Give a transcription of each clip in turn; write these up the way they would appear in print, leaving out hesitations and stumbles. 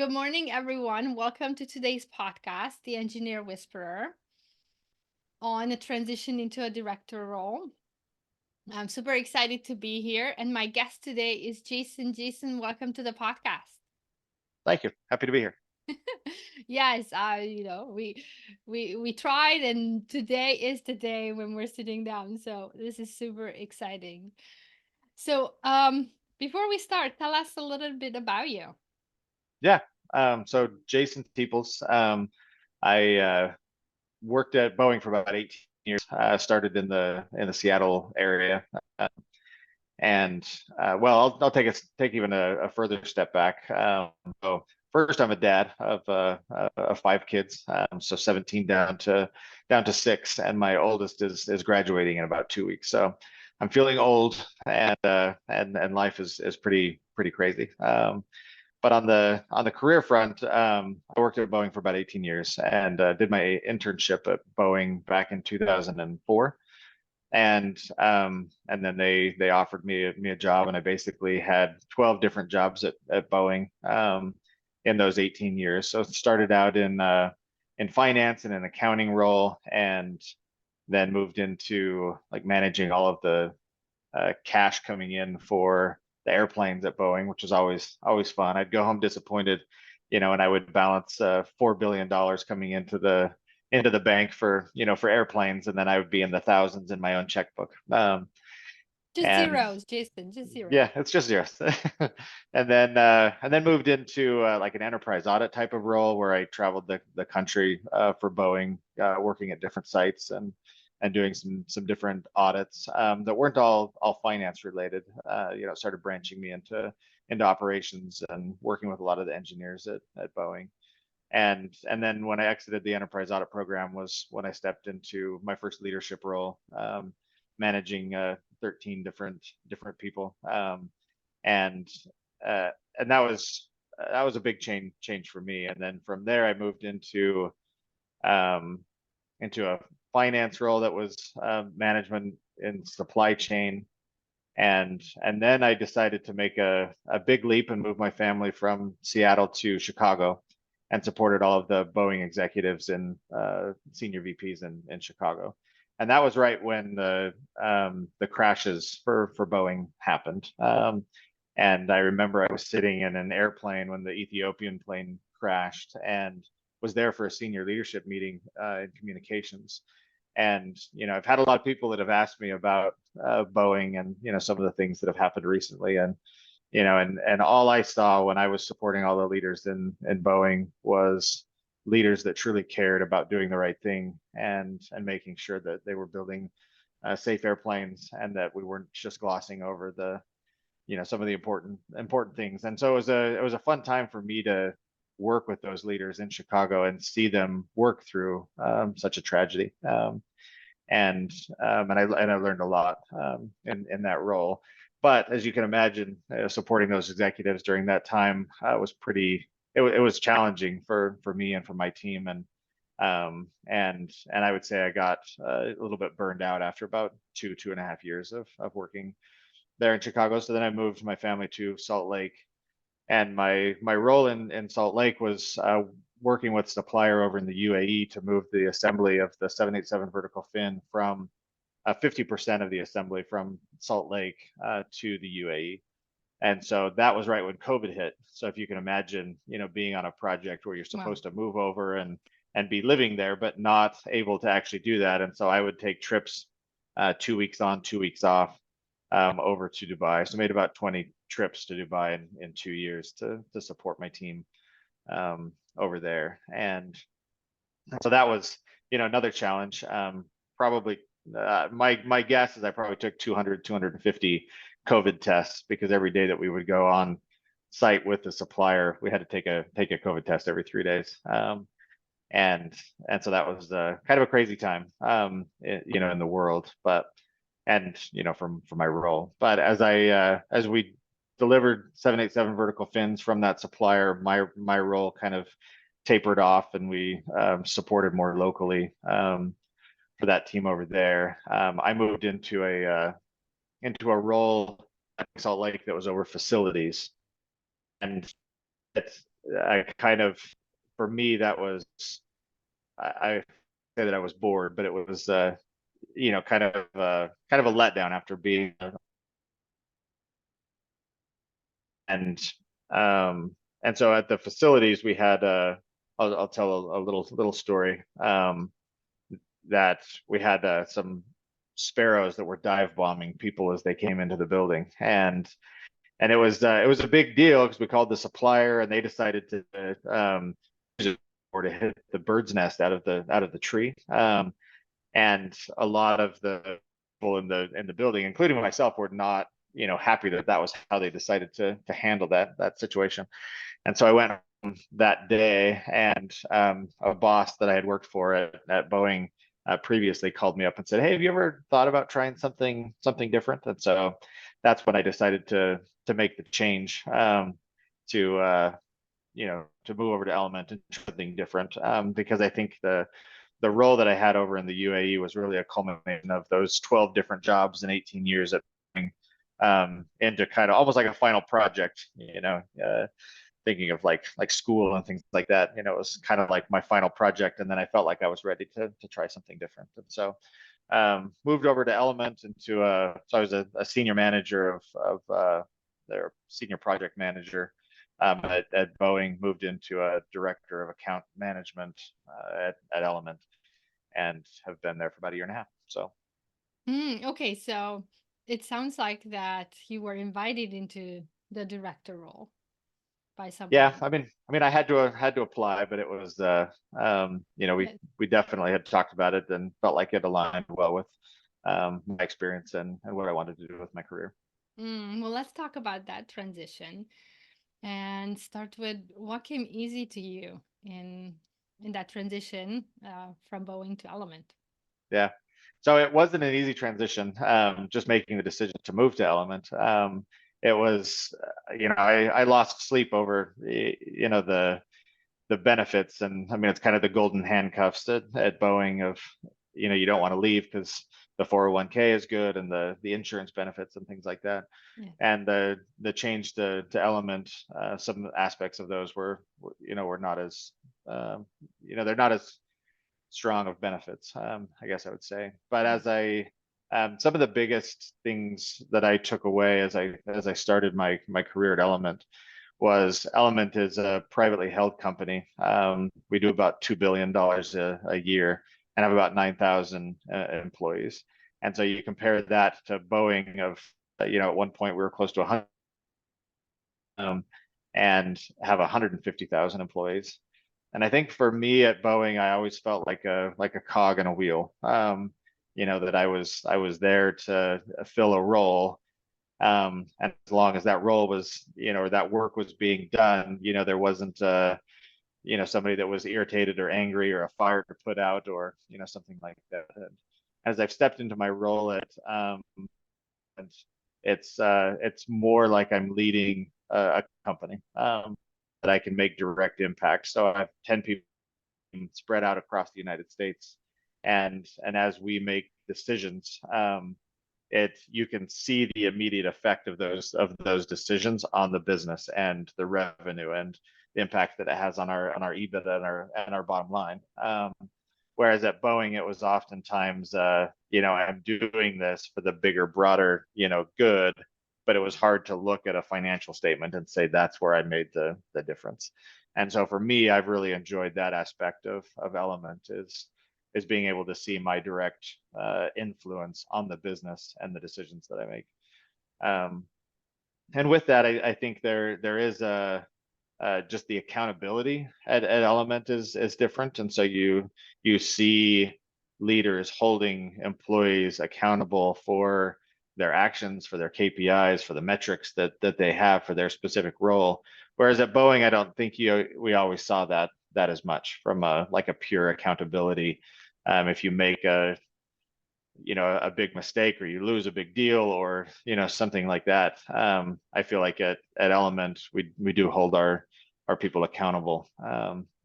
Good morning, everyone. Welcome to today's podcast, The Engineer Whisperer, on a transition into a director role. I'm super excited to be here, and my guest today is Jason. Jason, welcome to the podcast. Thank you. Happy to be here. Yes, we tried, and today is the day when we're sitting down. So this is super exciting. So, before we start, tell us a little bit about you. Yeah. So Jason Teeples. I worked at Boeing for about 18 years. Started in the Seattle area, and I'll take even a further step back. So first, I'm a dad of 5 kids, so 17 down to 6, and my oldest is graduating in about 2 weeks. So I'm feeling old, and life is pretty crazy. But on the career front, I worked at Boeing for about 18 years and did my internship at Boeing back in 2004, and then they offered me a job, and I basically had 12 different jobs at Boeing in those 18 years. So it started out in finance and an accounting role, and then moved into like managing all of the cash coming in for the airplanes at Boeing, which was always fun. I'd go home disappointed, and I would balance $4 billion coming into the bank for airplanes, and then I would be in the thousands in my own checkbook. Just And zeros, Jason, just zeros. yeah, it's just zeros. And then moved into like an enterprise audit type of role where I traveled the country for Boeing, working at different sites and doing some different audits that weren't all finance related. Started branching me into operations and working with a lot of the engineers at Boeing. And then when I exited the enterprise audit program was when I stepped into my first leadership role, managing 13 different people, and uh, and that was a big change for me. And then from there, I moved um, into a finance role that was management in supply chain, and then I decided to make a big leap and move my family from Seattle to Chicago, and supported all of the Boeing executives and senior VPs in Chicago. And that was right when the crashes for Boeing happened. And I remember I was sitting in an airplane when the Ethiopian plane crashed, and was there for a senior leadership meeting in communications. And I've had a lot of people that have asked me about Boeing and some of the things that have happened recently, and all I saw when I was supporting all the leaders in Boeing was leaders that truly cared about doing the right thing and making sure that they were building safe airplanes, and that we weren't just glossing over the some of the important things. And so it was a fun time for me to work with those leaders in Chicago and see them work through such a tragedy. And I learned a lot in that role. But as you can imagine, supporting those executives during that time was pretty. It was challenging for me and for my team, and I would say I got a little bit burned out after about 2.5 years of working there in Chicago. So then I moved my family to Salt Lake, and my role in Salt Lake was working with supplier over in the UAE to move the assembly of the 787 vertical fin from 50% of the assembly from Salt Lake to the UAE. And so that was right when COVID hit. So if you can imagine, being on a project where you're Wow. supposed to move over and be living there, but not able to actually do that. And so I would take trips, 2 weeks on, 2 weeks off, over to Dubai. So made about 20 trips to Dubai in 2 years to support my team over there. And so that was, another challenge. Probably my guess is I probably took 200, 250 COVID tests, because every day that we would go on site with the supplier, we had to take a COVID test every 3 days. And so that was kind of a crazy time, in the world, but and from my role. But as we delivered 787 vertical fins from that supplier, my role kind of tapered off, and we supported more locally for that team over there. I moved into a role at Salt Lake that was over facilities, and I kind of, for me, that was, I say that I was bored, but it was, kind of a letdown after being, and and so at the facilities we had, I'll tell a little story, that we had some sparrows that were dive bombing people as they came into the building, and it was a big deal because we called the supplier and they decided to, or to hit the bird's nest out of the tree. And a lot of the people in the building, including myself, were not, happy that that was how they decided to handle that situation. And so I went that day, and a boss that I had worked for at Boeing previously called me up and said, "Hey, have you ever thought about trying something different?" And so that's when I decided to make the change, to to move over to Element and try something different, because I think the role that I had over in the UAE was really a culmination of those 12 different jobs in 18 years at Boeing, into kind of almost like a final project, thinking of like school and things like that. It was kind of like my final project, and then I felt like I was ready to try something different. And so moved over to Element into so I was a senior manager of their senior project manager, at Boeing, moved into a director of account management at Element, and have been there for about a year and a half. So Okay, so it sounds like that you were invited into the director role by yeah, someone. I had to apply, but it was, Yeah. we definitely had talked about it and felt like it aligned well with my experience and what I wanted to do with my career. Well, let's talk about that transition and start with what came easy to you in that transition from Boeing to Element. Yeah. So it wasn't an easy transition, just making the decision to move to Element. It was, I lost sleep over, the benefits, and I mean it's kind of the golden handcuffs at Boeing of, you don't want to leave because the 401k is good and the insurance benefits and things like that. Yeah. And the change to Element, some aspects of those were not as, they're not as strong of benefits, I guess I would say. But Yeah. some of the biggest things that I took away as I started my career at Element was Element is a privately held company. We do about $2 billion a year and have about 9,000 employees. And so you compare that to Boeing of, at one point we were close to 100, and have 150,000 employees. And I think for me at Boeing, I always felt like a cog in a wheel. That I was there to fill a role, and as long as that role was, or that work was being done, there wasn't, somebody that was irritated or angry or a fire to put out, or something like that. And as I've stepped into my role at, and it's more like I'm leading a company, that I can make direct impact. So I have 10 people spread out across the United States, and as we make decisions, you can see the immediate effect of those decisions on the business and the revenue and the impact that it has on our EBITDA and our bottom line. Whereas at Boeing, it was oftentimes, I'm doing this for the bigger, broader, good, but it was hard to look at a financial statement and say that's where I made the difference. And so for me, I've really enjoyed that aspect of Element, is being able to see my direct influence on the business and the decisions that I make. Um, and with that, I think there is a, just the accountability at Element is different, and so you see leaders holding employees accountable for their actions, for their KPIs, for the metrics that they have for their specific role. Whereas at Boeing, I don't think we always saw that as much from a pure accountability. If you make a big mistake or you lose a big deal or something like that, I feel like at Element we do hold our people accountable,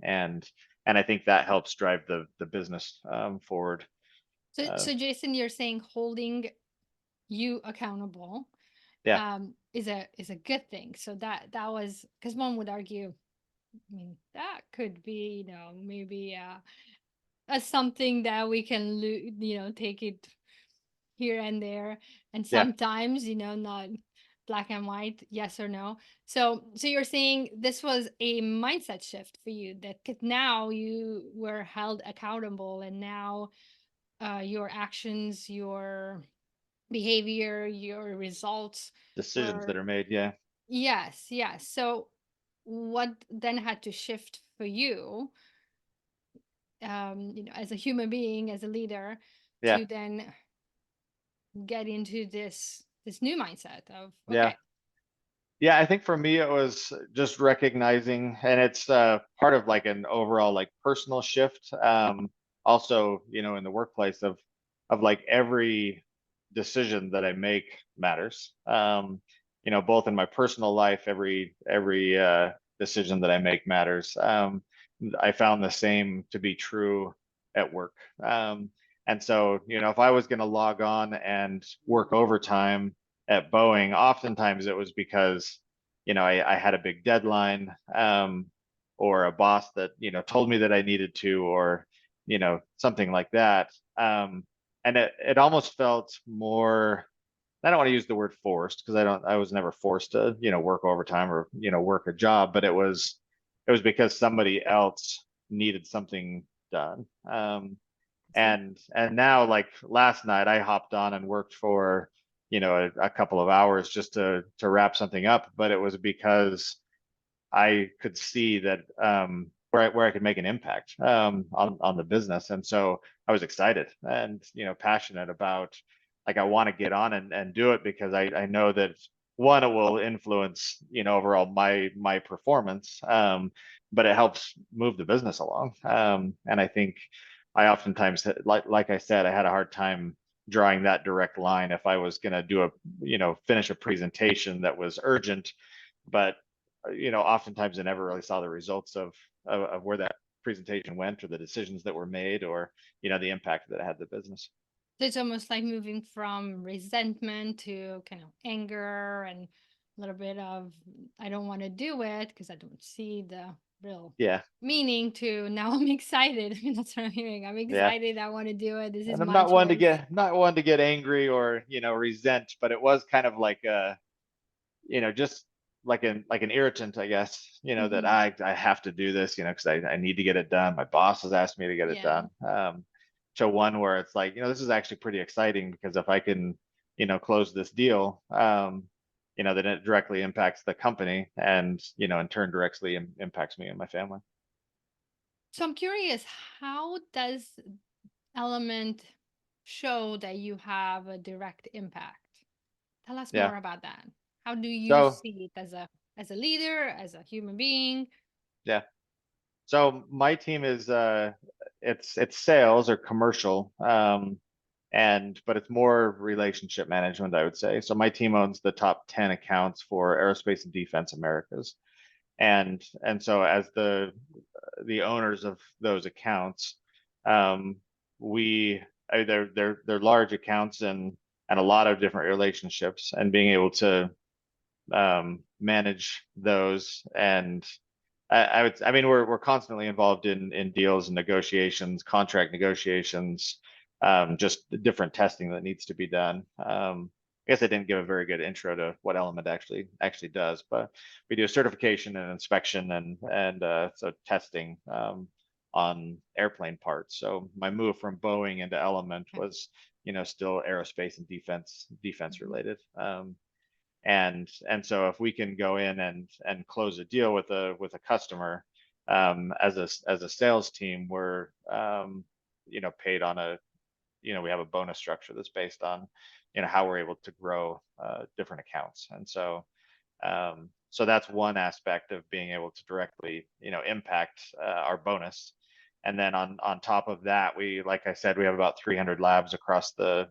and I think that helps drive the business forward. So, uh, so Jason, you're saying holding you accountable yeah. is a good thing. So that was because one would argue, I mean, that could be, maybe a something that we can, take it here and there, and Yeah, sometimes, not black and white, yes or no. So you're saying this was a mindset shift for you, that 'cause now you were held accountable, and now your actions, your behavior, your results decisions that were, are made. Yeah, yes, yes. So what then had to shift for you, as a human being, as a leader, yeah, to then get into this new mindset of, yeah. okay. Yeah, I think for me it was just recognizing, and it's part of like an overall like personal shift. Also, in the workplace of like every decision that I make matters. Both in my personal life, every decision that I make matters. I found the same to be true at work. And so, if I was going to log on and work overtime at Boeing, oftentimes it was because, I had a big deadline, or a boss that, told me that I needed to, or, something like that. And it almost felt more, I don't want to use the word forced, because I was never forced to, work overtime or, work a job, but it was because somebody else needed something done. See, And now, like last night, I hopped on and worked for, a couple of hours just to wrap something up, but it was because I could see that, where I could make an impact, on the business, and so I was excited and, passionate about, like, I want to get on and do it, because I know that, one, it will influence, overall my performance, but it helps move the business along, and I think I oftentimes, like I said, I had a hard time drawing that direct line if I was going to do a, finish a presentation that was urgent, but, oftentimes I never really saw the results of where that presentation went, or the decisions that were made, or, the impact that it had the business. so it's almost like moving from resentment to kind of anger, and a little bit of, I don't want to do it because I don't see the real Yeah, meaning, to now I'm excited. I mean, that's what I'm hearing. I'm yeah. excited. I want to do it. This is And I'm my not one to choice. get angry, or, resent, but it was kind of like a, just like an irritant, I guess, that Hmm. I have to do this, because I need to get it done. My boss has asked me to get it Yeah. done. To one where it's like, this is actually pretty exciting, because if I can, close this deal, then it directly impacts the company, and, in turn directly impacts me and my family. So I'm curious, how does Element show that you have a direct impact? Tell us Yeah. more about that. How do you So, see it as a leader, as a human being? yeah. So my team is, it's sales or commercial, but it's more relationship management, I would say. So my team owns the top 10 accounts for aerospace and defense Americas. And so, as the owners of those accounts, um, we they're large accounts, and a lot of different relationships, and being able to, manage those. And I mean, we're constantly involved in deals and negotiations, contract negotiations, just different testing that needs to be done. I guess I didn't give a very good intro to what Element actually does, but we do certification and inspection, and so testing, on airplane parts. So my move from Boeing into Element Okay. was, still aerospace and defense Mhm. related. And so if we can go in and close a deal with a customer, as a sales team, we're, paid on a, we have a bonus structure that's based on, how we're able to grow, different accounts. And so that's one aspect of being able to directly, impact, our bonus. And then on top of that, like I said, we have about 300 labs across the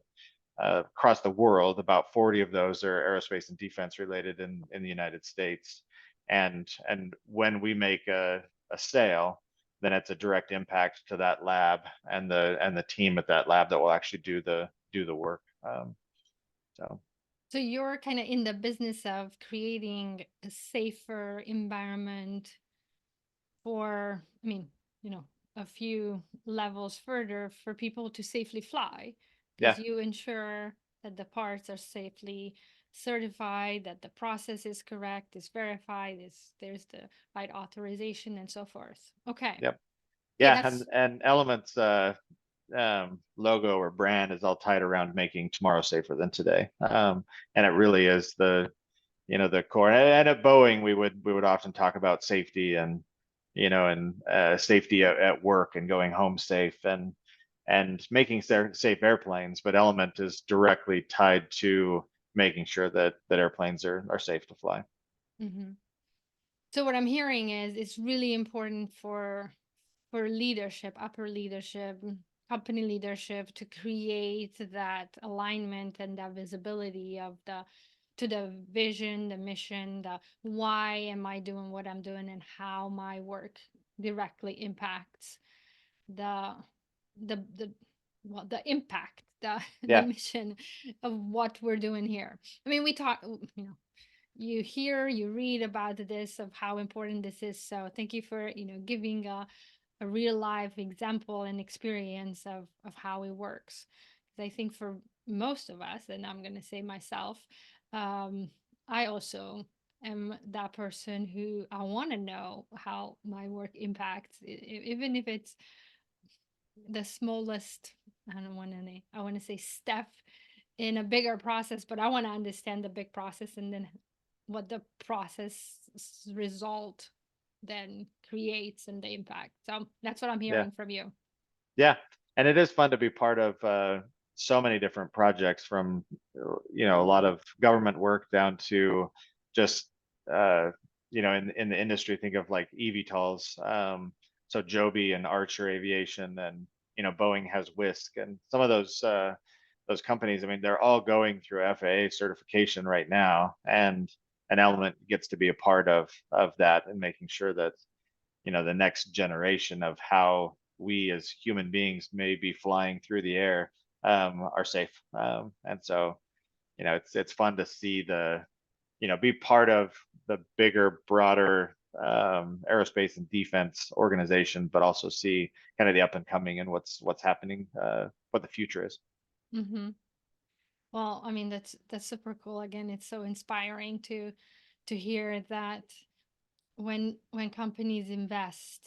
world. About 40 of those are aerospace and defense related in the United States. And when we make a sale, then it's a direct impact to that lab, and the team at that lab that will actually do the work. So So you're kind of in the business of creating a safer environment for, I mean, you know, a few levels further for people to safely fly, Yeah. because you ensure that the parts are safely certified, that the process is correct, is verified, is there's the right authorization and so forth. Okay. Yep. Okay, Yeah. that's And Element's logo or brand is all tied around making tomorrow safer than today. And it really is the core. And at Boeing, we would often talk about safety and safety at work and going home safe and making safe airplanes. But Element is directly tied to making sure that airplanes are safe to fly. mhm. So what I'm hearing is it's really important for leadership, upper leadership, company leadership to create that alignment and that visibility of the to the vision, the mission, the why am I doing what I'm doing and how my work directly impacts the the well, the impact, the the Yeah, mission of what we're doing here. I mean, we talk, you hear, you read about this of how important this is. So thank you for, giving a real life example and experience of how it works. Because I think for most of us, and I'm going to say myself, um, I also am that person who I want to know how my work impacts, even if it's the smallest. I don't want to. I want to say step in a bigger process, but I want to understand the big process and then what the process result then creates and the impact. So that's what I'm yeah. hearing from you. Yeah, and it is fun to be part of so many different projects, from a lot of government work down to just uh, in the industry. Think of like eVTOLs, so Joby and Archer Aviation, and Boeing has Whisk, and some of those companies. I mean, they're all going through FAA certification right now, and an Element gets to be a part of that and making sure that the next generation of how we as human beings may be flying through the air are safe. And so, it's fun to see be part of the bigger, broader aerospace and defense organization, but also see kind of the up and coming and what's happening, what the future is. Hmm. Well, I mean that's super cool. Again, it's so inspiring to hear that when companies invest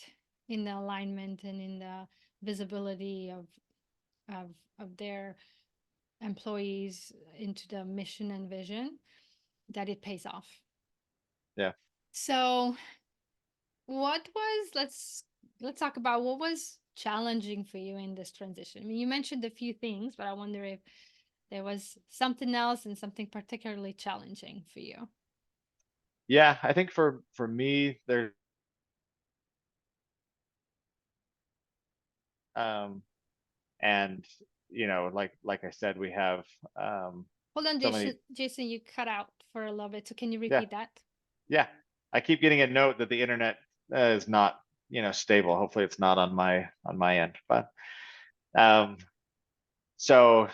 in the alignment and in the visibility of of their employees into the mission and vision, that it pays off. Yeah. So what was let's talk about what was challenging for you in this transition. I mean, you mentioned a few things, but I wonder if there was something else and something particularly challenging for you. Yeah, I think for me there's um and like I said, we have Hold on, so many. Jason, you cut out for a little bit. So can you Yeah. repeat that? Yeah, I keep getting a note that the internet is not, stable. Hopefully, it's not on my end. But um, so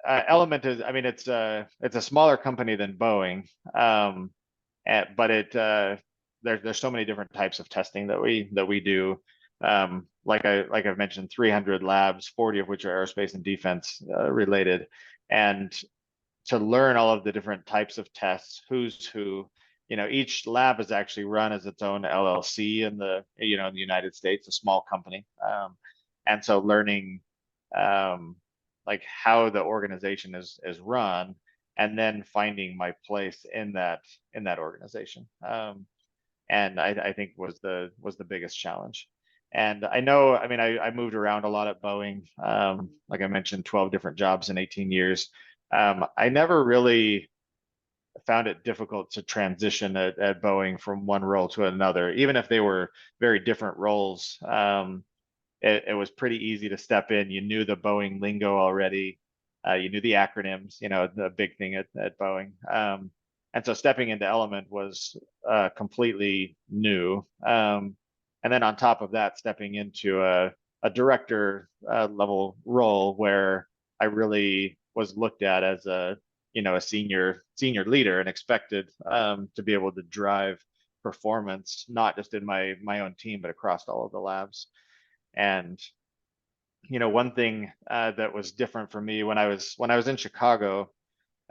Element is, I mean, it's a smaller company than Boeing, but there's so many different types of testing that we do. Like I've mentioned, 300 labs, 40 of which are aerospace and defense related, and to learn all of the different types of tests, who's who. Each lab is actually run as its own LLC in the United States, a small company. And so learning like how the organization is run, and then finding my place in that organization. And I think was the biggest challenge. And I know, I mean, I moved around a lot at Boeing. Like I mentioned, 12 different jobs in 18 years. I never really found it difficult to transition at Boeing from one role to another, even if they were very different roles. It was pretty easy to step in. You knew the Boeing lingo already. You knew the acronyms, the big thing at Boeing. And so stepping into Element was completely new. And then on top of that, stepping into a director level role where I really was looked at as a senior leader and expected to be able to drive performance, not just in my own team, but across all of the labs. And one thing that was different for me when I was in Chicago,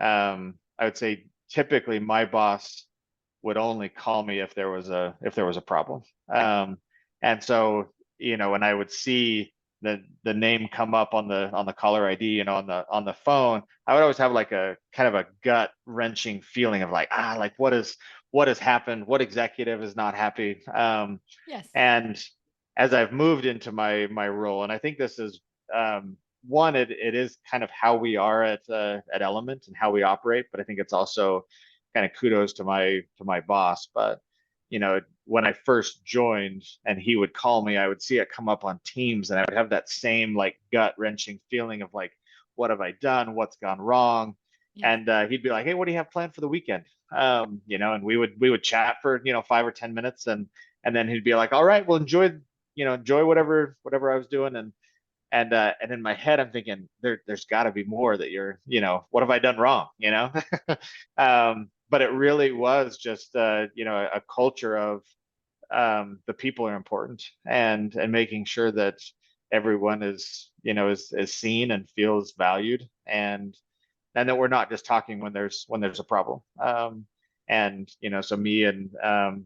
I would say typically my boss would only call me if there was a problem. And so, when I would see the name come up on the caller ID, on the phone, I would always have like a kind of a gut wrenching feeling of like, like what has happened? What executive is not happy? Yes. And as I've moved into my role, and I think this is one, it is kind of how we are at Element and how we operate, but I think it's also kind of kudos to my boss. But when I first joined and he would call me, I would see it come up on Teams, and I would have that same like gut wrenching feeling of like, what have I done? What's gone wrong? Yes. And he'd be like, "Hey, what do you have planned for the weekend?" And we would chat for 5 or 10 minutes, and then he'd be like, "All right, well, enjoy whatever I was doing." And in my head, I'm thinking there's got to be more that what have I done wrong? But it really was just a culture of the people are important, and making sure that everyone is seen and feels valued, and that we're not just talking when there's a problem. And so me and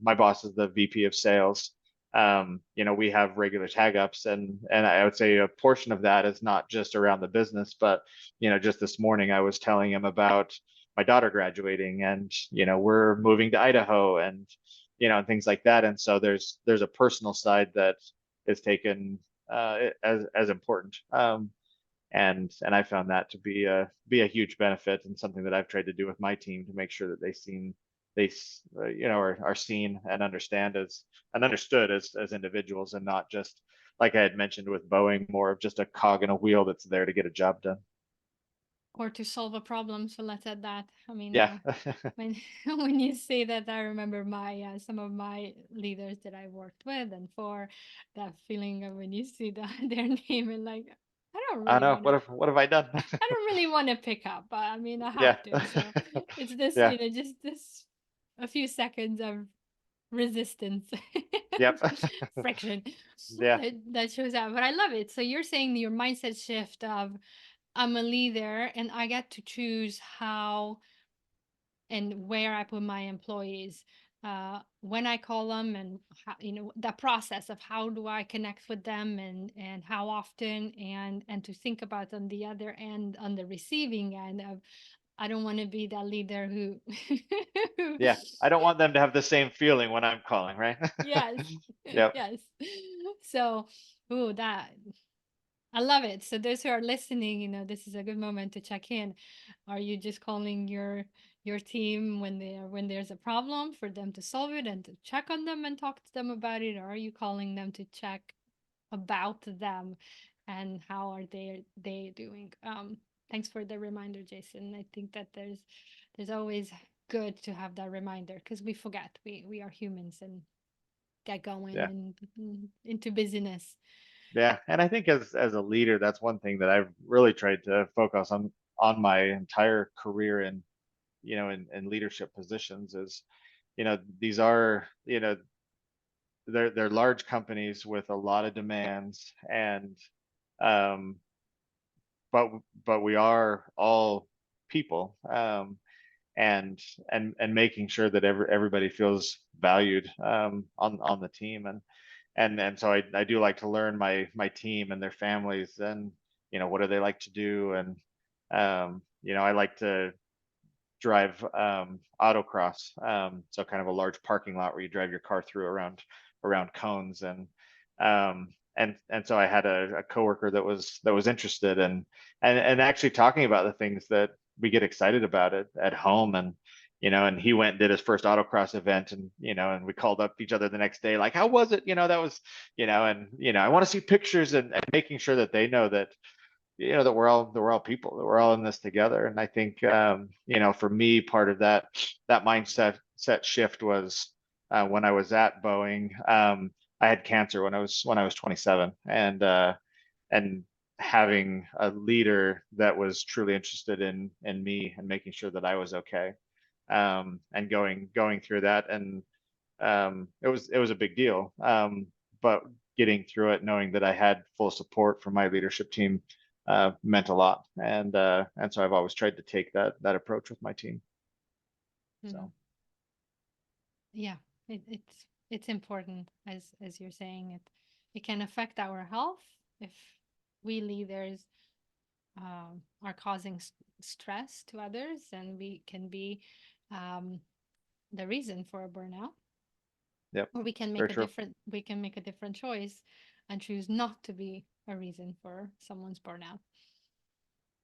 my boss is the VP of sales. We have regular tag ups, and I would say a portion of that is not just around the business, but just this morning I was telling him about my daughter graduating, and we're moving to Idaho, and things like that. And so there's a personal side that is taken as important. And I found that to be a huge benefit, and something that I've tried to do with my team to make sure that are seen and understood as individuals, and not just, like I had mentioned with Boeing, more of just a cog in a wheel that's there to get a job done. Or to solve a problem. So let's add that. I mean, Yeah. when when you say that, I remember my some of my leaders that I worked with and for that feeling of when you see their name and like, I don't I really know. want to. What have I done? I don't really want to pick up, but I mean, I Yeah. have to. So it's this, Yeah. just this a few seconds of resistance, Yep. friction Yeah. that shows up. But I love it. So you're saying your mindset shift of I'm a leader and I get to choose how and where I put my employees, when I call them, and how, the process of how do I connect with them, and how often, and to think about on the other end, on the receiving end of, I don't want to be that leader who Yeah. I don't want them to have the same feeling when I'm calling, right? yes, Yep. yes. So, ooh, that I love it. So those who are listening, this is a good moment to check in. Are you just calling your team when there's a problem for them to solve it and to check on them and talk to them about it, or are you calling them to check about them and how are they doing? Thanks for the reminder, Jason. I think that there's always good to have that reminder because we forget we are humans and get going Yeah. and into busyness. Yeah. And I think as a leader, that's one thing that I've really tried to focus on my entire career in leadership positions is, these are, they're large companies with a lot of demands, and um but we are all people, and making sure that everybody feels valued on the team. And so I do like to learn my team and their families, and what do they like to do. And I like to drive autocross, so kind of a large parking lot where you drive your car through around cones. And so I had a coworker that was interested, and actually talking about the things that we get excited about at home. And he went and did his first autocross event, and we called up each other the next day like, how was it? That was, and I want to see pictures, and making sure that they know that we're all people, that we're all in this together. And I think for me, part of that mindset shift was when I was at Boeing. I had cancer when I was 27, and having a leader that was truly interested in me and making sure that I was okay, and going through that. And it was a big deal. But getting through it, knowing that I had full support from my leadership team, meant a lot. And so I've always tried to take that approach with my team. Mhm. So Yeah, it's important, as you're saying. It can affect our health if we leaders are causing stress to others, and we can be um, the reason for a burnout. yep, Or very true. we can make a different choice and choose not to be a reason for someone's burnout.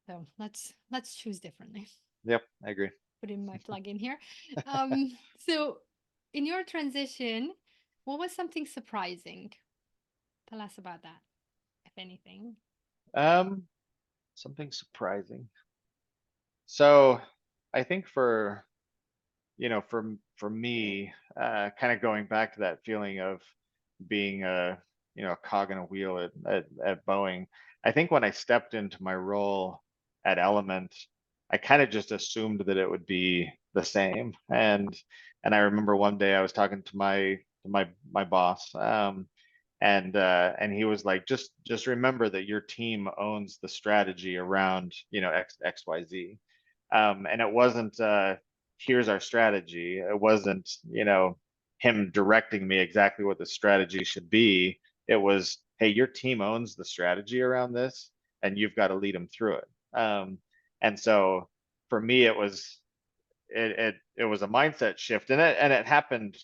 So let's choose differently. Yep, I agree. Put in my plug in here. So in your transition, what was something surprising? Tell us about that, if anything. Um, Something surprising. So I think for for me, kind of going back to that feeling of being a cog in a wheel at Boeing. I think when I stepped into my role at Element, I kind of just assumed that it would be the same. And I remember one day I was talking to my boss, and he was like, just remember that your team owns the strategy around XYZ. And it wasn't here's our strategy. It wasn't him directing me exactly what the strategy should be. It was, hey, your team owns the strategy around this, and you've got to lead them through it. And so for me, it was a mindset shift, and it happened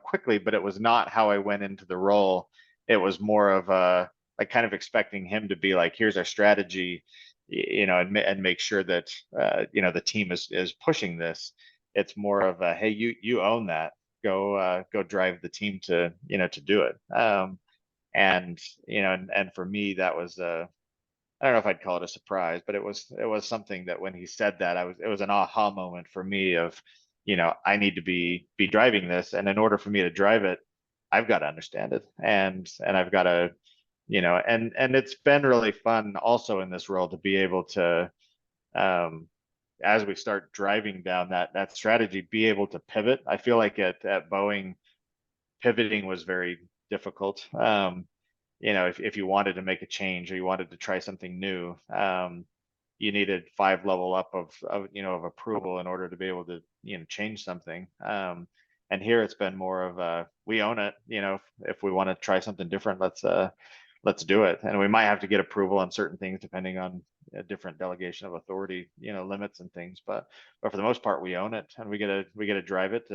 quickly, but it was not how I went into the role. It was more of a like kind of expecting him to be like, here's our strategy, and make sure that the team is pushing this. It's more of a, hey, you own that. Go drive the team to do it. And and for me that was I don't know if I'd call it a surprise, but it was something that when he said that, it was an aha moment for me of, I need to be driving this, and in order for me to drive it, I've got to understand it, and I've got to, and it's been really fun also in this role to be able to, um, as we start driving down that strategy, be able to pivot. I feel like at Boeing, pivoting was very difficult. If you wanted to make a change or you wanted to try something new, you needed 5 level up of approval in order to be able to change something. And here it's been more of we own it. If we want to try something different, let's do it. And we might have to get approval on certain things depending on a different delegation of authority, limits and things. But for the most part, we own it, and we get to drive it,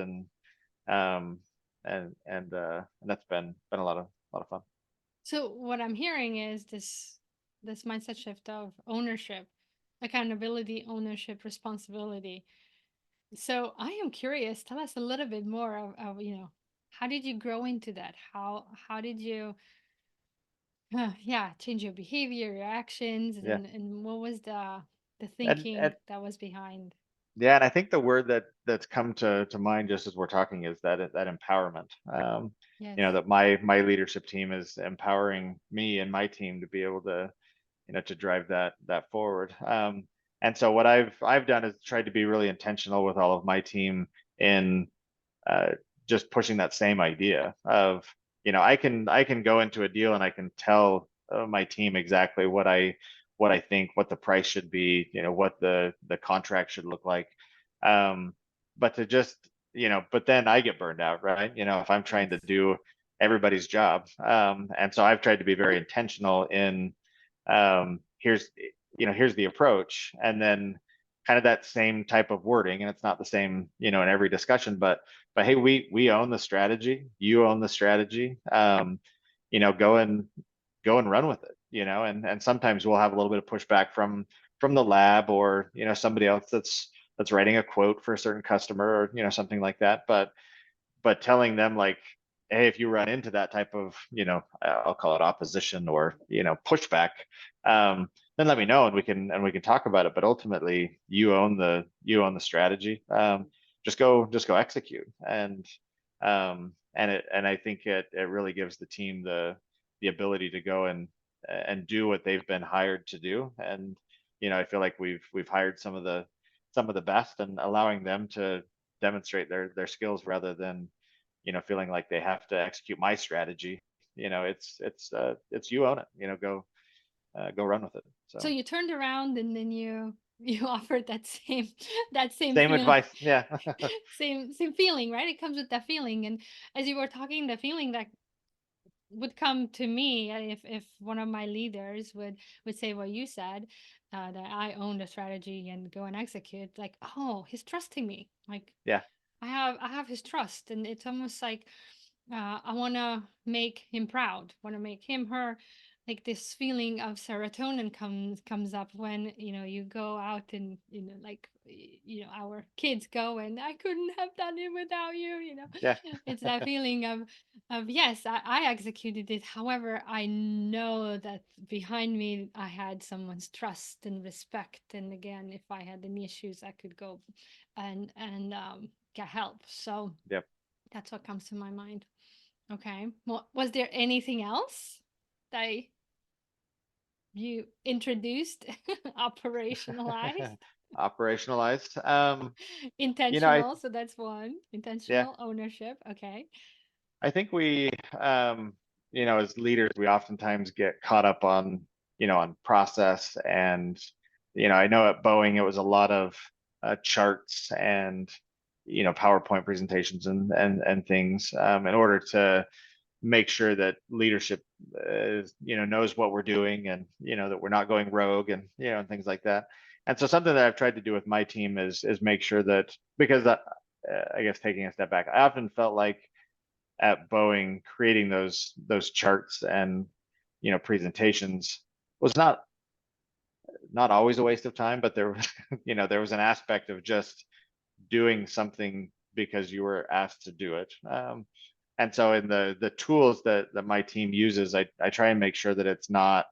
um, and that's been a lot of fun. So what I'm hearing is this mindset shift of ownership, accountability, ownership, responsibility. So I am curious. Tell us a little bit more of how did you grow into that? How did you yeah, change your behavior, your actions, Yeah. and what was the And thinking that was behind? yeah, and I think the word that's come to mind just as we're talking is that empowerment. Yes. That my leadership team is empowering me and my team to be able to to drive that forward. And so what I've done is tried to be really intentional with all of my team in uh, just pushing that same idea of I can go into a deal and I can tell my team exactly what I think, what the price should be, what the contract should look like. um but to just but then I get burned out, right? If I'm trying Yes. to do everybody's job. And so I've tried to be very intentional in here's the approach, and then kind of that same type of wording, and it's not the same in every discussion, but hey, we own the strategy, you own the strategy. Go and run with it. And sometimes we'll have a little bit of pushback from the lab, or somebody else that's writing a quote for a certain customer, or something like that. But telling them like, hey, if you run into that type of I'll call it opposition or pushback, then let me know, and we can talk about it. But ultimately, you own the strategy. Just go execute. And I think it really gives the team the ability to go and do what they've been hired to do. And I feel like we've hired some of the best, and allowing them to demonstrate their skills rather than feeling like they have to execute my strategy. It's you own it. Go run with it. So So you turned around and then you offered that same that same same feeling, advice. Yeah. same feeling, right? It comes with that feeling. And as you were talking, the feeling that would come to me, if one of my leaders would say what you said, that I own the strategy and go and execute, like, oh, he's trusting me, like Yeah. I have his trust, and it's almost like, I want to make him proud, want to make him, her, like this feeling of serotonin comes up when you go out, and like our kids go, and I couldn't have done it without you. Yeah. It's that feeling of yes, I executed it. However, I know that behind me I had someone's trust and respect, and again, if I had any issues, I could go and get help. So Yep. that's what comes to my mind. Okay. Well, was there anything else that you introduced, operationalized, Operationalized. I intentional? So that's one. yeah, Intentional ownership. Okay. I think we, as leaders, we oftentimes get caught up on process. And, I know at Boeing, it was a lot of charts and, PowerPoint presentations and things in order to make sure that leadership, knows what we're doing, and, that we're not going rogue, and, and things like that. And so something that I've tried to do with my team is make sure that, because I guess taking a step back, I often felt like at Boeing, creating those charts and presentations was not always a waste of time, but there was there was an aspect of just doing something because you were asked to do it. And so in the tools that my team uses, I try and make sure that it's not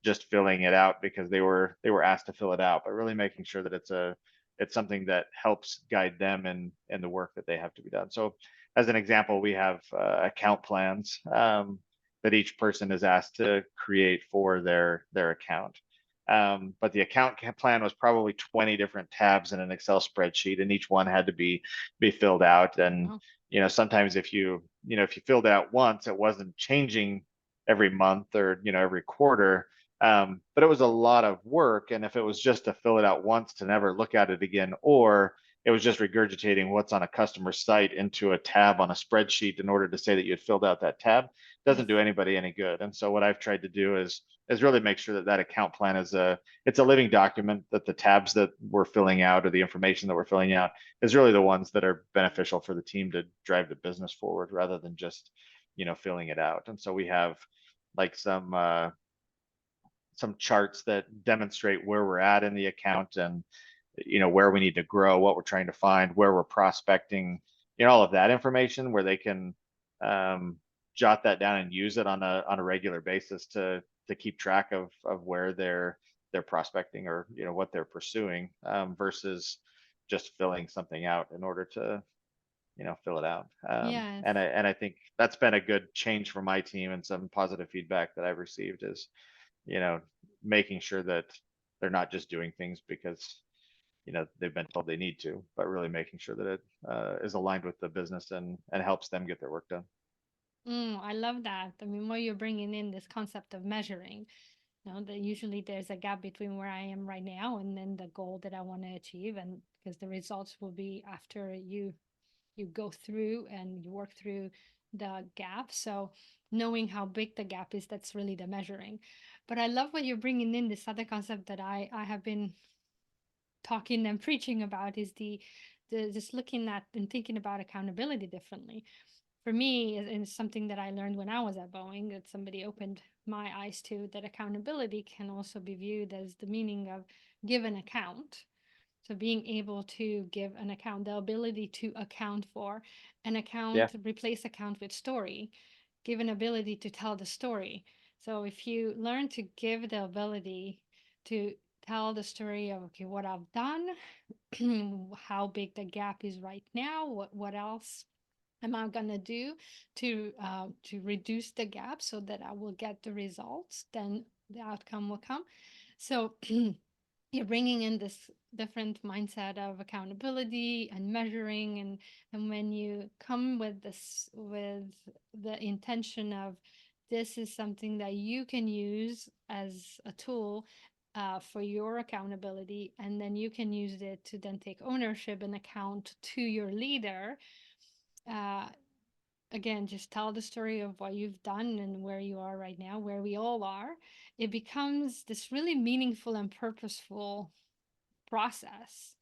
just filling it out because they were asked to fill it out, but really making sure that it's something that helps guide them in the work that they have to be done. So as an example, we have account plans that each person is asked to create for their account. But the account plan was probably 20 different tabs in an Excel spreadsheet, and each one had to be filled out. And Oh, sometimes if you filled it out once, it wasn't changing every month or every quarter. But it was a lot of work. And if it was just to fill it out once to never look at it again, or it was just regurgitating what's on a customer site into a tab on a spreadsheet in order to say that you had filled out that tab, doesn't yes. do anybody any good. And so what I've tried to do is really make sure that that account plan it's a living document, that the tabs that we're filling out or the information that we're filling out is really the ones that are beneficial for the team to drive the business forward, rather than just filling it out. And so we have like some charts that demonstrate where we're at in the account, and where we need to grow, what we're trying to find, where we're prospecting, all of that information, where they can jot that down and use it on a regular basis to keep track of where they're prospecting, or what they're pursuing, versus just filling something out in order to fill it out. Yes. And I think that's been a good change for my team, and some positive feedback that I've received is you know, making sure that they're not just doing things because they've been told they need to, but really making sure that it is aligned with the business and helps them get their work done. I love that. I mean, while you're bringing in this concept of measuring, that usually there's a gap between where I am right now and then the goal that I want to achieve, and because the results will be after you go through and you work through the gap. So knowing how big the gap is, that's really the measuring. But I love what you're bringing in, this other concept that I have been talking and preaching about, is the just looking at and thinking about accountability differently. For me, it's something that I learned when I was at Boeing, that somebody opened my eyes to, that accountability can also be viewed as the meaning of give an account. So being able to give an account, the ability to account for an Yeah, account, replace account with story, give an ability to tell the story. So if you learn to give the ability to tell the story of, okay, what I've done, how big the gap is right now, what else am I gonna do to reduce the gap so that I will get the results, then the outcome will come. So you're bringing in this different mindset of accountability and measuring, and when you come with this, with the intention of this is something that you can use as a tool for your accountability, and then you can use it to then take ownership and account to your leader. uh, Again, just tell the story of what you've done and where you are right now, where we all are. It becomes this really meaningful and purposeful process.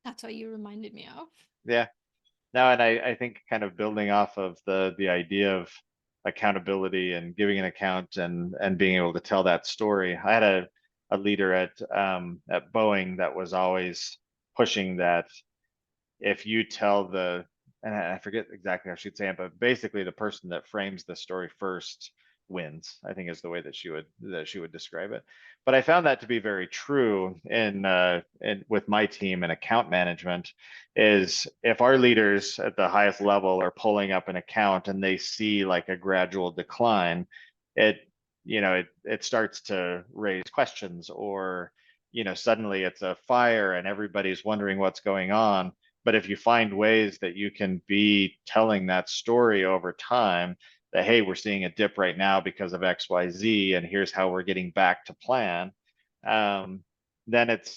That's what you reminded me of. Yeah. No, and I think kind of building off of the idea of accountability and giving an account and being able to tell that story. I had a leader at Boeing that was always pushing that if you tell the, and I forget exactly how she'd say it, but basically the person that frames the story first wins, I think is the way that she would describe it. But I found that to be very true in with my team and account management, is if our leaders at the highest level are pulling up an account and they see like a gradual decline, it it starts to raise questions, or suddenly it's a fire and everybody's wondering what's going on. But if you find ways that you can be telling that story over time, that, hey, we're seeing a dip right now because of XYZ, and here's how we're getting back to plan, um, then it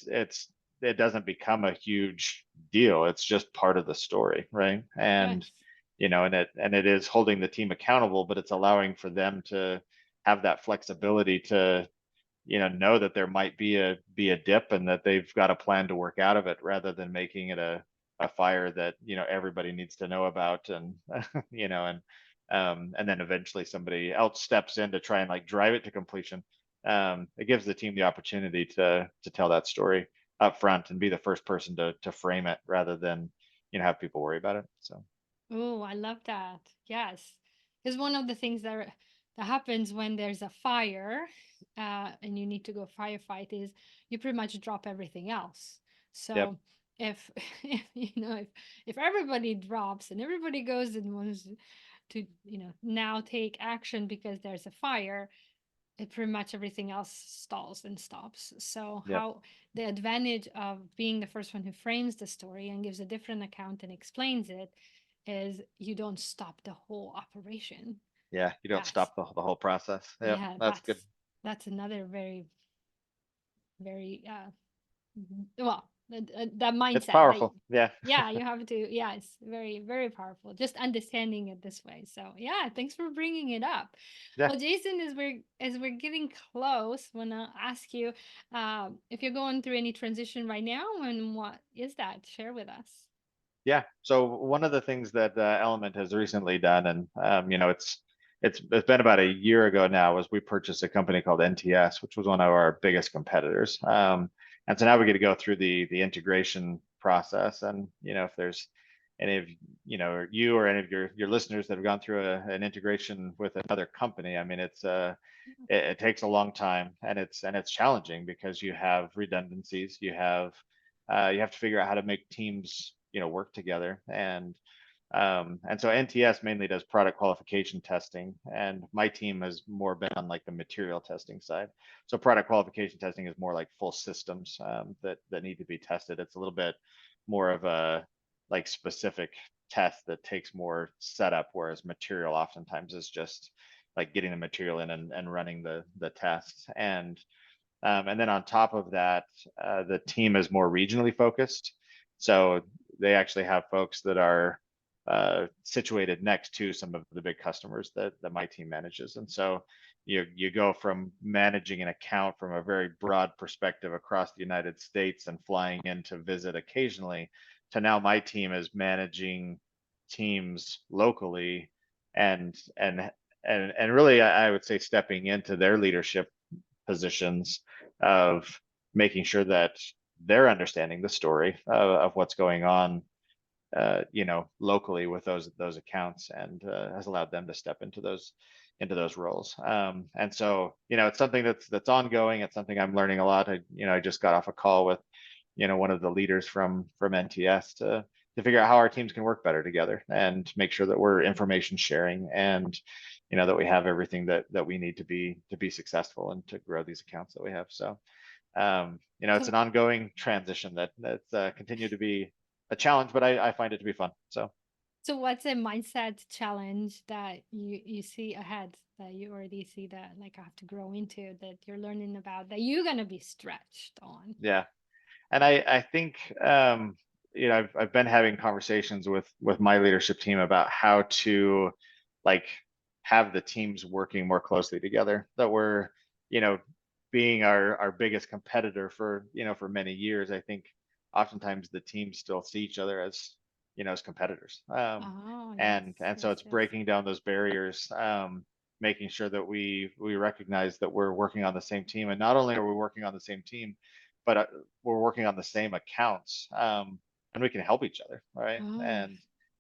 doesn't become a huge deal. It's just part of the story, right? And Yes. it is holding the team accountable, but it's allowing for them to have that flexibility to know that there might be a dip and that they've got a plan to work out of it, rather than making it a fire that everybody needs to know about, and and then eventually somebody else steps in to try and like drive it to completion. It gives the team the opportunity to tell that story up front and be the first person to frame it, rather than have people worry about it. So Oh, I love that. Yes. Because one of the things that happens when there's a fire, and you need to go firefight, is you pretty much drop everything else. yep. So if if everybody drops and everybody goes and wants to now take action because there's a fire, it pretty much everything else stalls and stops. So Yep. how the advantage of being the first one who frames the story and gives a different account and explains it is you don't stop the whole operation. Yeah, you don't That's stop the whole process. Yep, yeah, that's good. that's another very, very well, that It's mindset that powerful. Yeah. yeah, you have to, yeah, it's very, very powerful just understanding it this way. So yeah, thanks for bringing it up. Yeah. Well, Jason, as we're getting close, want to ask you if you're going through any transition right now, and what is that? Share with us. Yeah. So one of the things that Element has recently done, and it's been about a year ago now, was we purchased a company called NTS, which was one of our biggest competitors. And so now we get to go through the integration process. And if there's any of you or any of your listeners that have gone through an integration with another company, I mean, it takes a long time, and it's challenging because you have redundancies, you have to figure out how to make teams work together. And so NTS mainly does product qualification testing, and my team has more been on like the material testing side. So product qualification testing is more like full systems that need to be tested. It's a little bit more of a like specific test that takes more setup, whereas material oftentimes is just like getting the material in and running the tests. And then on top of that, the team is more regionally focused. So they actually have folks that are situated next to some of the big customers that my team manages. And so you go from managing an account from a very broad perspective across the United States and flying in to visit occasionally, to now my team is managing teams locally, and and and really I would say stepping into their leadership positions of making sure that they're understanding the story of what's going on, locally with those accounts, and has allowed them to step into those roles. And so, it's something that's ongoing. It's something I'm learning a lot. I just got off a call with, one of the leaders from NTS to figure out how our teams can work better together and make sure that we're information sharing, and that we have everything that we need to be successful and to grow these accounts that we have. So It's So an ongoing transition that's continued to be a challenge, but I find it to be fun. So so what's a mindset challenge that you see ahead, that you already see that like I have to grow into, that you're learning about, that you're gonna be stretched on? yeah, and I think I've been having conversations with my leadership team about how to like have the teams working more closely together. That we're you know being our biggest competitor for for many years. I think oftentimes the teams still see each other as as competitors, Oh, yes, and so yes, it's yes. breaking down those barriers. Making sure that we recognize that we're working on the same team, and not only are we working on the same team, but we're working on the same accounts, and we can help each other, right? Oh,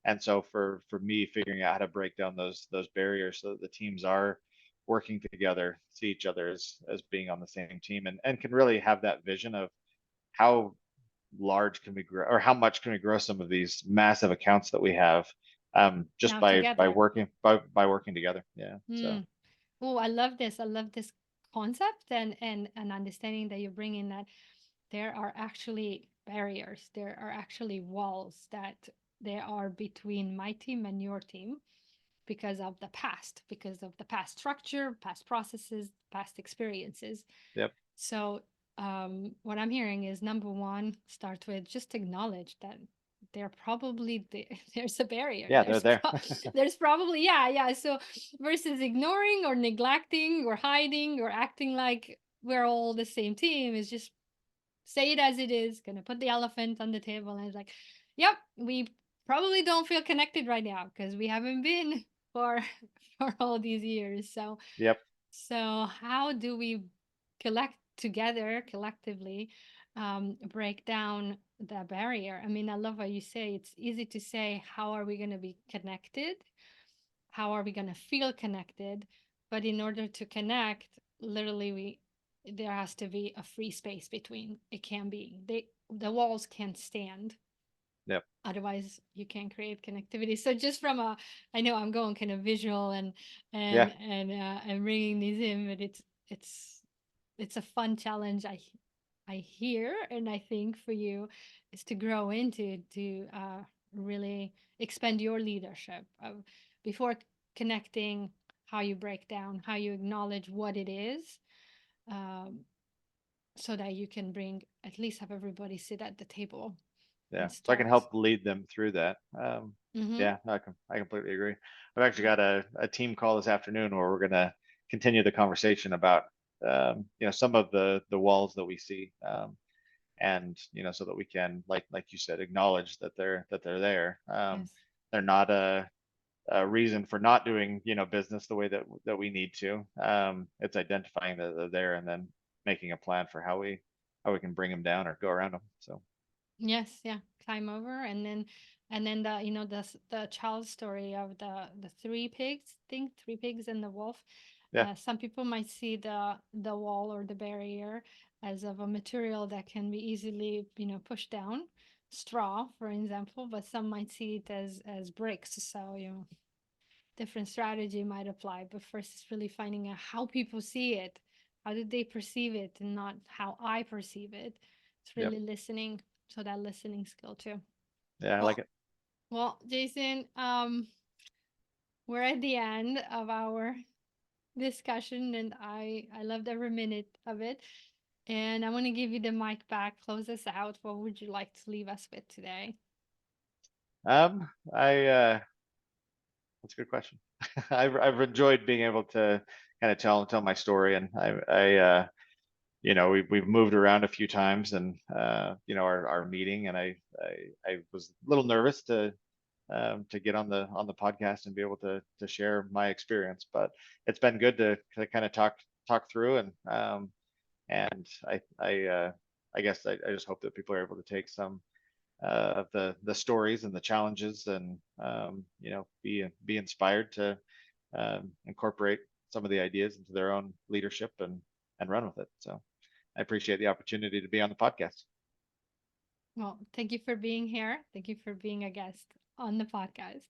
And so for me, figuring out how to break down those barriers so that the teams are working together, see each other as being on the same team, and can really have that vision of how large can we grow, or how much can we grow some of these massive accounts that we have, just now by together. working by working together. Yeah. So Mm. Oh, I love this. I love this concept, and understanding that you bring in that there are actually barriers, there are actually walls that there are between my team and your team because of the past structure, past processes, past experiences. yep, So, what I'm hearing is number one, start with just acknowledge that there's a barrier. yeah, they're there. There's probably, yeah, yeah. So versus ignoring or neglecting or hiding or acting like we're all the same team is just say it as it is. Gonna put the elephant on the table, and it's like, yep, we probably don't feel connected right now because we haven't been for for all these years. So Yep, how do we collect together, collectively, break down the barrier? I mean, I love what you say. It's easy to say, how are we going to be connected? How are we going to feel connected? But in order to connect, literally, there has to be a free space between. It can be the walls can't stand, yep, otherwise you can't create connectivity. So just from a, I know I'm going kind of visual yeah, and bringing these in, but it's it's a fun challenge. I hear, and I think for you is to grow into, to really expand your leadership of, before connecting, how you break down, how you acknowledge what it is, um, so that you can bring, at least have everybody sit at the table yeah. and So I can start. help lead them through that. Mm-hmm. Yeah, no, I completely agree. I've actually got a team call this afternoon where we're gonna continue the conversation about some of the walls that we see, and so that we can, like you said, acknowledge that they're there. Yes. They're not a reason for not doing business the way that we need to. It's identifying that they're there, and then making a plan for how we can bring them down or go around them. So Yes, yeah, climb over, and then the, the child story of the three pigs thing, three pigs and the wolf. yeah, Some people might see the wall or the barrier as of a material that can be easily, pushed down, straw, for example, but some might see it as bricks. So, different strategy might apply, but first it's really finding out how people see it, how do they perceive it, and not how I perceive it. It's yep, really listening, so that listening skill too. yeah, I like well it. well, Jason, we're at the end of our discussion, and I loved every minute of it, and I want to give you the mic back, close us out. What would you like to leave us with today? I That's a good question. I've enjoyed being able to kind of tell my story, and we've moved around a few times, and our meeting, and I was a little nervous to get on the podcast and be able to share my experience, but it's been good to kind of talk through, and I guess I just hope that people are able to take some of the stories and the challenges, and be inspired to incorporate some of the ideas into their own leadership, and run with it. So I appreciate the opportunity to be on the podcast. Well, thank you for being here. Thank you for being a guest on the podcast.